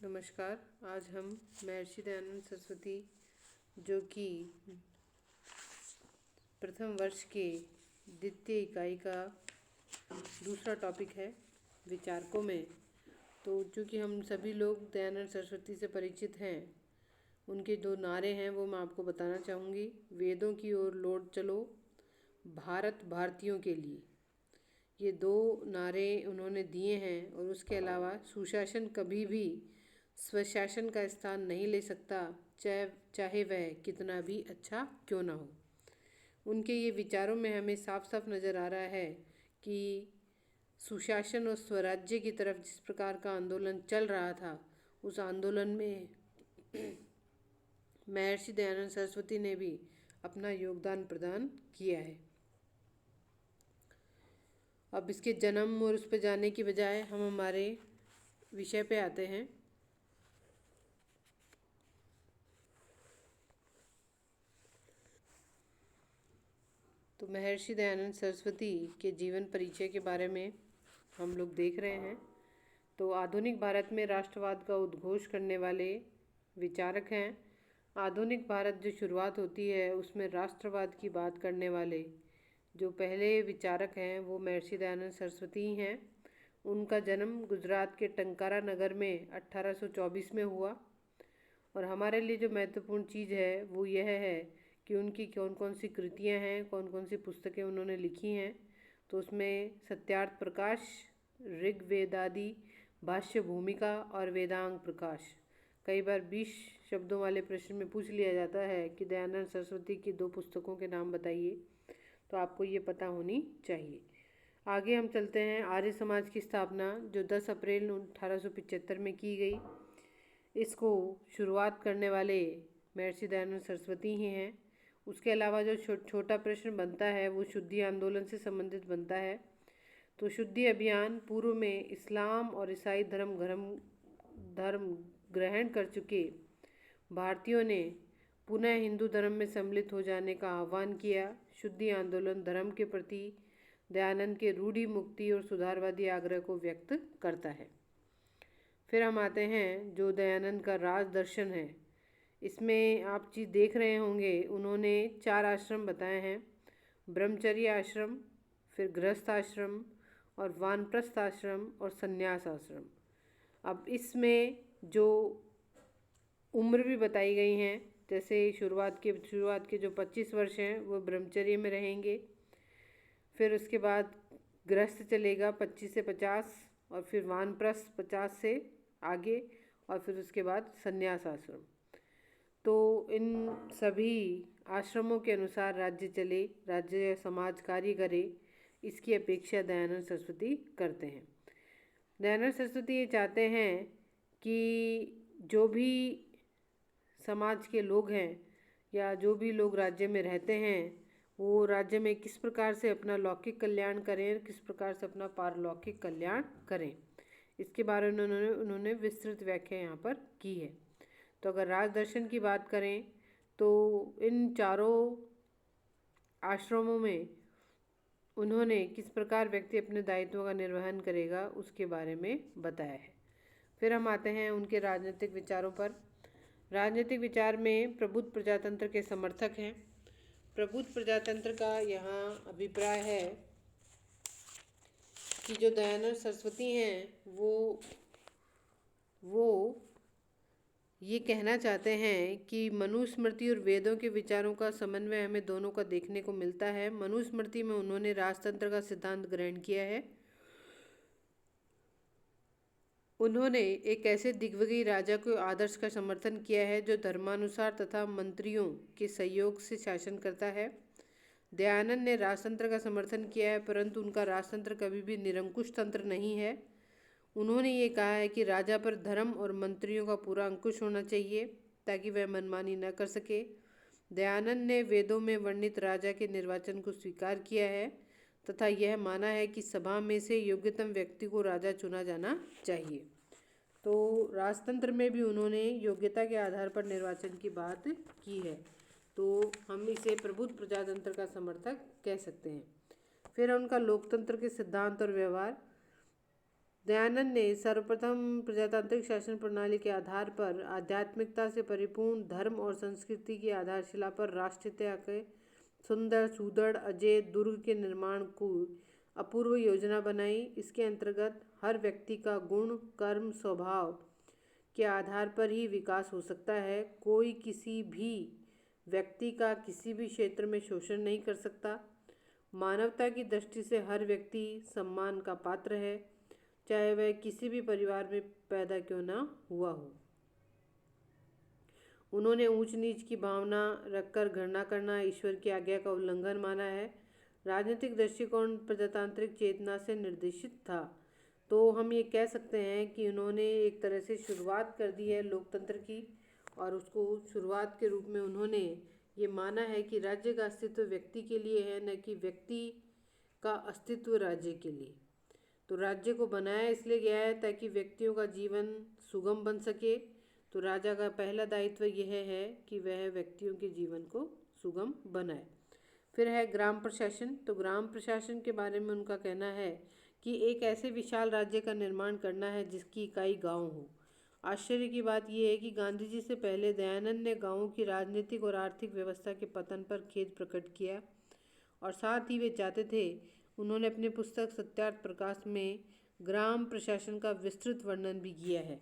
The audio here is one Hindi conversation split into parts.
नमस्कार। आज हम महर्षि दयानंद सरस्वती जो कि प्रथम वर्ष के द्वितीय इकाई का दूसरा टॉपिक है विचारकों में। तो चूँकि हम सभी लोग दयानंद सरस्वती से परिचित हैं, उनके दो नारे हैं वो मैं आपको बताना चाहूँगी। वेदों की ओर लौट चलो, भारत भारतीयों के लिए। ये दो नारे उन्होंने दिए हैं। और उसके अलावा सुशासन कभी भी स्वशासन का स्थान नहीं ले सकता, चाहे वह कितना भी अच्छा क्यों ना हो। उनके ये विचारों में हमें साफ साफ नज़र आ रहा है कि सुशासन और स्वराज्य की तरफ जिस प्रकार का आंदोलन चल रहा था, उस आंदोलन में महर्षि दयानंद सरस्वती ने भी अपना योगदान प्रदान किया है। अब इसके जन्म और उस पर जाने की बजाय हम हमारे विषय पे आते हैं। तो महर्षि दयानंद सरस्वती के जीवन परिचय के बारे में हम लोग देख रहे हैं। तो आधुनिक भारत में राष्ट्रवाद का उद्घोष करने वाले विचारक हैं। आधुनिक भारत जो शुरुआत होती है उसमें राष्ट्रवाद की बात करने वाले जो पहले विचारक हैं वो महर्षि दयानंद सरस्वती ही हैं। उनका जन्म गुजरात के टंकारा नगर में 1824 में हुआ। और हमारे लिए जो महत्वपूर्ण चीज़ है वो यह है कि उनकी कौन कौन सी कृतियाँ हैं, कौन कौन सी पुस्तकें उन्होंने लिखी हैं। तो उसमें सत्यार्थ प्रकाश, ऋग्वेदादि भाष्य भूमिका और वेदांग प्रकाश। कई बार 20 शब्दों वाले प्रश्न में पूछ लिया जाता है कि दयानंद सरस्वती की 2 पुस्तकों के नाम बताइए, तो आपको ये पता होनी चाहिए। आगे हम चलते हैं। आर्य समाज की स्थापना जो 10 अप्रैल 1875 में की गई, इसको शुरुआत करने वाले महर्षि दयानंद सरस्वती ही हैं। उसके अलावा जो छोटा प्रश्न बनता है वो शुद्धि आंदोलन से संबंधित बनता है। तो शुद्धि अभियान पूर्व में इस्लाम और ईसाई धर्म ग्रहण कर चुके भारतीयों ने पुनः हिंदू धर्म में सम्मिलित हो जाने का आह्वान किया। शुद्धि आंदोलन धर्म के प्रति दयानंद के रूढ़ि मुक्ति और सुधारवादी आग्रह को व्यक्त करता है। फिर हम आते हैं जो दयानंद का राज दर्शन है। इसमें आप चीज़ देख रहे होंगे, उन्होंने 4 आश्रम बताए हैं। ब्रह्मचर्य आश्रम, फिर गृहस्थ आश्रम और वानप्रस्थ आश्रम और संन्यास आश्रम। अब इसमें जो उम्र भी बताई गई हैं, जैसे शुरुआत के जो 25 वर्ष हैं वो ब्रह्मचर्य में रहेंगे। फिर उसके बाद गृहस्थ चलेगा 25 से 50, और फिर वानप्रस्थ 50 से आगे, और फिर उसके बाद संन्यास आश्रम। तो इन सभी आश्रमों के अनुसार राज्य चले, राज्य समाज कार्य करे, इसकी अपेक्षा दयानंद सरस्वती करते हैं। दयानंद सरस्वती ये चाहते हैं कि जो भी समाज के लोग हैं या जो भी लोग राज्य में रहते हैं वो राज्य में किस प्रकार से अपना लौकिक कल्याण करें, किस प्रकार से अपना पारलौकिक कल्याण करें, इसके बारे में उन्होंने विस्तृत व्याख्या यहाँ पर की है। तो अगर राज दर्शन की बात करें तो इन चारों आश्रमों में उन्होंने किस प्रकार व्यक्ति अपने दायित्वों का निर्वहन करेगा उसके बारे में बताया है। फिर हम आते हैं उनके राजनीतिक विचारों पर। राजनीतिक विचार में प्रबुद्ध प्रजातंत्र के समर्थक हैं। प्रबुद्ध प्रजातंत्र का यहाँ अभिप्राय है कि जो दयानंद सरस्वती हैं वो ये कहना चाहते हैं कि मनुस्मृति और वेदों के विचारों का समन्वय हमें दोनों का देखने को मिलता है। मनुस्मृति में उन्होंने राजतंत्र का सिद्धांत ग्रहण किया है। उन्होंने एक ऐसे दिग्विजयी राजा को आदर्श का समर्थन किया है जो धर्मानुसार तथा मंत्रियों के सहयोग से शासन करता है। दयानंद ने राजतंत्र का समर्थन किया है, परंतु उनका राजतंत्र कभी भी निरंकुश तंत्र नहीं है। उन्होंने ये कहा है कि राजा पर धर्म और मंत्रियों का पूरा अंकुश होना चाहिए ताकि वह मनमानी न कर सके। दयानंद ने वेदों में वर्णित राजा के निर्वाचन को स्वीकार किया है तथा यह माना है कि सभा में से योग्यतम व्यक्ति को राजा चुना जाना चाहिए। तो राजतंत्र में भी उन्होंने योग्यता के आधार पर निर्वाचन की बात की है। तो हम इसे प्रबुद्ध प्रजातंत्र का समर्थक कह सकते हैं। फिर उनका लोकतंत्र के सिद्धांत और व्यवहार। दयानंद ने सर्वप्रथम प्रजातांत्रिक शासन प्रणाली के आधार पर आध्यात्मिकता से परिपूर्ण धर्म और संस्कृति की आधारशिला पर राष्ट्रीयता के सुंदर सुदृढ़ अजय दुर्ग के निर्माण को अपूर्व योजना बनाई। इसके अंतर्गत हर व्यक्ति का गुण कर्म स्वभाव के आधार पर ही विकास हो सकता है। कोई किसी भी व्यक्ति का किसी भी क्षेत्र में शोषण नहीं कर सकता। मानवता की दृष्टि से हर व्यक्ति सम्मान का पात्र है, चाहे वह किसी भी परिवार में पैदा क्यों ना हुआ हो। उन्होंने ऊंच नीच की भावना रखकर घृणा करना ईश्वर की आज्ञा का उल्लंघन माना है। राजनीतिक दृष्टिकोण प्रजातांत्रिक चेतना से निर्देशित था। तो हम ये कह सकते हैं कि उन्होंने एक तरह से शुरुआत कर दी है लोकतंत्र की, और उसको शुरुआत के रूप में उन्होंने ये माना है कि राज्य का अस्तित्व व्यक्ति के लिए है, न कि व्यक्ति का अस्तित्व राज्य के लिए। तो राज्य को बनाया इसलिए गया है ताकि व्यक्तियों का जीवन सुगम बन सके। तो राजा का पहला दायित्व यह है कि वह व्यक्तियों के जीवन को सुगम बनाए। फिर है ग्राम प्रशासन। तो ग्राम प्रशासन के बारे में उनका कहना है कि एक ऐसे विशाल राज्य का निर्माण करना है जिसकी इकाई गांव हो। आश्चर्य की बात यह है कि गांधी जी से पहले दयानंद ने गांवों की राजनीतिक और आर्थिक व्यवस्था के पतन पर खेद प्रकट किया, और साथ ही वे चाहते थे। उन्होंने अपनी पुस्तक सत्यार्थ प्रकाश में ग्राम प्रशासन का विस्तृत वर्णन भी किया है।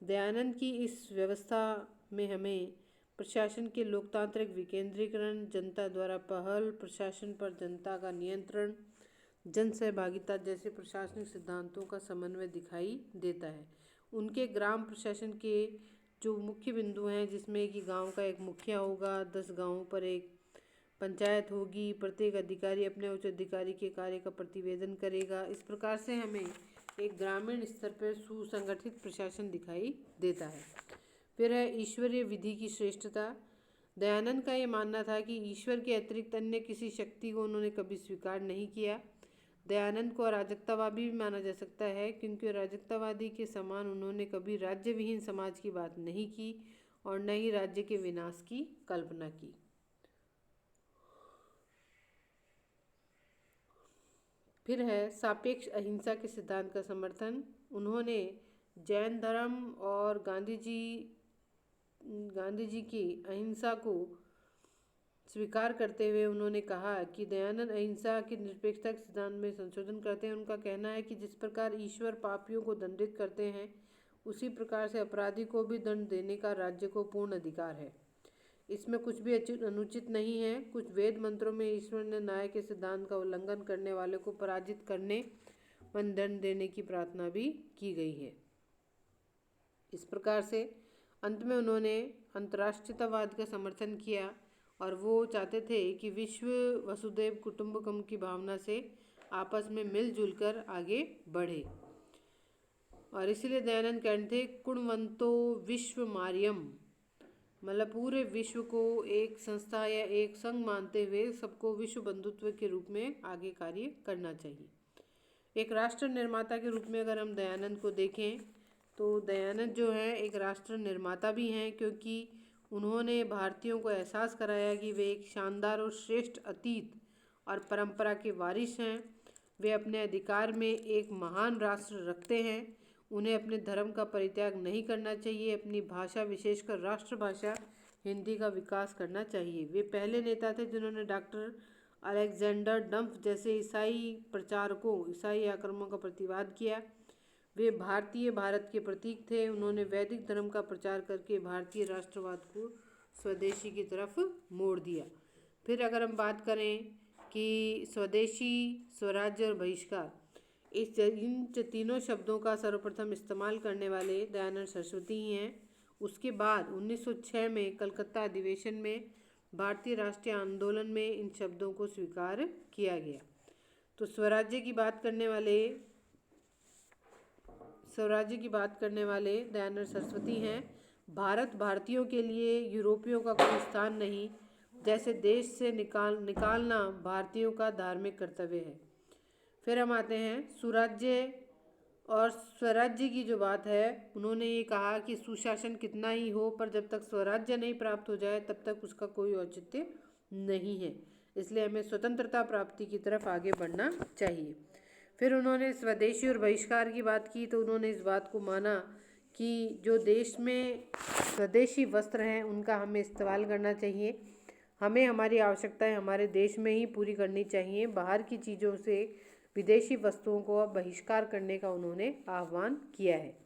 दयानंद की इस व्यवस्था में हमें प्रशासन के लोकतांत्रिक विकेंद्रीकरण, जनता द्वारा पहल, प्रशासन पर जनता का नियंत्रण, जन सहभागिता जैसे प्रशासनिक सिद्धांतों का समन्वय दिखाई देता है। उनके ग्राम प्रशासन के जो मुख्य बिंदु हैं, जिसमें कि गांव का एक मुखिया होगा, 10 गांवों पर एक पंचायत होगी, प्रत्येक अधिकारी अपने उच्च अधिकारी के कार्य का प्रतिवेदन करेगा। इस प्रकार से हमें एक ग्रामीण स्तर पर सुसंगठित प्रशासन दिखाई देता है। फिर है ईश्वरीय विधि की श्रेष्ठता। दयानंद का ये मानना था कि ईश्वर के अतिरिक्त अन्य किसी शक्ति को उन्होंने कभी स्वीकार नहीं किया। दयानंद को अराजकतावादी भी माना जा सकता है, क्योंकि अराजकतावादी के समान उन्होंने कभी राज्य विहीन समाज की बात नहीं की और न ही राज्य के विनाश की कल्पना की। फिर है सापेक्ष अहिंसा के सिद्धांत का समर्थन। उन्होंने जैन धर्म और गांधी जी की अहिंसा को स्वीकार करते हुए उन्होंने कहा कि दयानंद अहिंसा की निरपेक्षता के सिद्धांत में संशोधन करते हैं। उनका कहना है कि जिस प्रकार ईश्वर पापियों को दंडित करते हैं, उसी प्रकार से अपराधी को भी दंड देने का राज्य को पूर्ण अधिकार है। इसमें कुछ भी अनुचित नहीं है। कुछ वेद मंत्रों में ईश्वर ने न्याय के सिद्धांत का उल्लंघन करने वाले को पराजित करने व दंड देने की प्रार्थना भी की गई है। इस प्रकार से अंत में उन्होंने अंतर्राष्ट्रीयतावाद का समर्थन किया, और वो चाहते थे कि विश्व वसुधैव कुटुंबकम की भावना से आपस में मिलजुल कर आगे बढ़े। और इसलिए दयानंद कहते थे कुणवंतो विश्व मार्यम, मतलब पूरे विश्व को एक संस्था या एक संघ मानते हुए सबको विश्व बंधुत्व के रूप में आगे कार्य करना चाहिए। एक राष्ट्र निर्माता के रूप में अगर हम दयानंद को देखें, तो दयानंद जो है एक राष्ट्र निर्माता भी हैं, क्योंकि उन्होंने भारतीयों को एहसास कराया कि वे एक शानदार और श्रेष्ठ अतीत और परंपरा के वारिस हैं। वे अपने अधिकार में एक महान राष्ट्र रखते हैं। उन्हें अपने धर्म का परित्याग नहीं करना चाहिए। अपनी भाषा, विशेषकर राष्ट्रभाषा हिंदी का विकास करना चाहिए। वे पहले नेता थे जिन्होंने डॉक्टर अलेक्जेंडर डम्फ जैसे ईसाई प्रचारकों, ईसाई आक्रमणों का प्रतिवाद किया। वे भारतीय भारत के प्रतीक थे। उन्होंने वैदिक धर्म का प्रचार करके भारतीय राष्ट्रवाद को स्वदेशी की तरफ मोड़ दिया। फिर अगर हम बात करें कि स्वदेशी, स्वराज्य और बहिष्कार, इन तीनों शब्दों का सर्वप्रथम इस्तेमाल करने वाले दयानंद सरस्वती ही हैं। उसके बाद 1906 में कलकत्ता अधिवेशन में भारतीय राष्ट्रीय आंदोलन में इन शब्दों को स्वीकार किया गया। तो स्वराज्य की बात करने वाले दयानंद सरस्वती हैं। भारत भारतीयों के लिए यूरोपियों का कोई स्थान नहीं, जैसे देश से निकालना भारतीयों का धार्मिक कर्तव्य है। फिर हम आते हैं सुराज्य और स्वराज्य की जो बात है, उन्होंने ये कहा कि सुशासन कितना ही हो, पर जब तक स्वराज्य नहीं प्राप्त हो जाए तब तक उसका कोई औचित्य नहीं है। इसलिए हमें स्वतंत्रता प्राप्ति की तरफ आगे बढ़ना चाहिए। फिर उन्होंने स्वदेशी और बहिष्कार की बात की, तो उन्होंने इस बात को माना कि जो देश में स्वदेशी वस्त्र हैं उनका हमें इस्तेमाल करना चाहिए। हमें हमारी आवश्यकताएं हमारे देश में ही पूरी करनी चाहिए। बाहर की चीज़ों से विदेशी वस्तुओं को बहिष्कार करने का उन्होंने आह्वान किया है।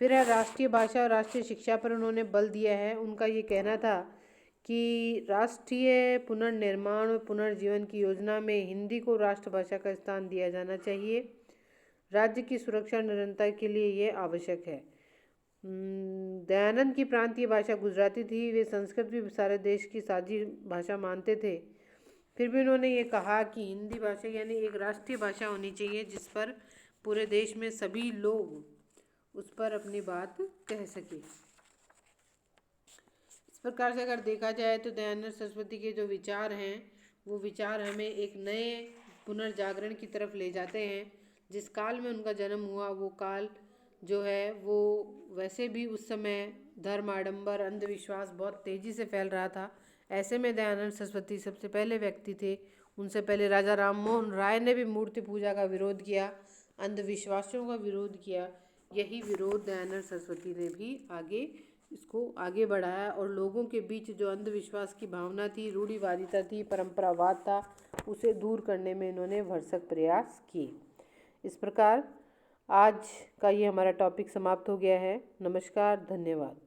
फिर है राष्ट्रीय भाषा और राष्ट्रीय शिक्षा पर उन्होंने बल दिया है। उनका ये कहना था कि राष्ट्रीय पुनर्निर्माण और पुनर्जीवन की योजना में हिंदी को राष्ट्रभाषा का स्थान दिया जाना चाहिए। राज्य की सुरक्षा और निरंतरता के लिए ये आवश्यक है। दयानंद की प्रांतीय भाषा गुजराती थी। वे संस्कृत भी सारे देश की साझी भाषा मानते थे। फिर भी उन्होंने ये कहा कि हिंदी भाषा यानी एक राष्ट्रीय भाषा होनी चाहिए जिस पर पूरे देश में सभी लोग उस पर अपनी बात कह सके। इस प्रकार से अगर देखा जाए तो दयानंद सरस्वती के जो विचार हैं वो विचार हमें एक नए पुनर्जागरण की तरफ ले जाते हैं। जिस काल में उनका जन्म हुआ वो काल जो है वो वैसे भी उस समय धर्म, आडंबर, अंधविश्वास बहुत तेज़ी से फैल रहा था। ऐसे में दयानंद सरस्वती सबसे पहले व्यक्ति थे। उनसे पहले राजा राम मोहन राय ने भी मूर्ति पूजा का विरोध किया, अंधविश्वासों का विरोध किया। यही विरोध दयानंद सरस्वती ने भी इसको आगे बढ़ाया और लोगों के बीच जो अंधविश्वास की भावना थी, रूढ़िवादिता थी, परंपरावाद था, उसे दूर करने में इन्होंने भरसक प्रयास किए। इस प्रकार आज का ये हमारा टॉपिक समाप्त हो गया है। नमस्कार, धन्यवाद।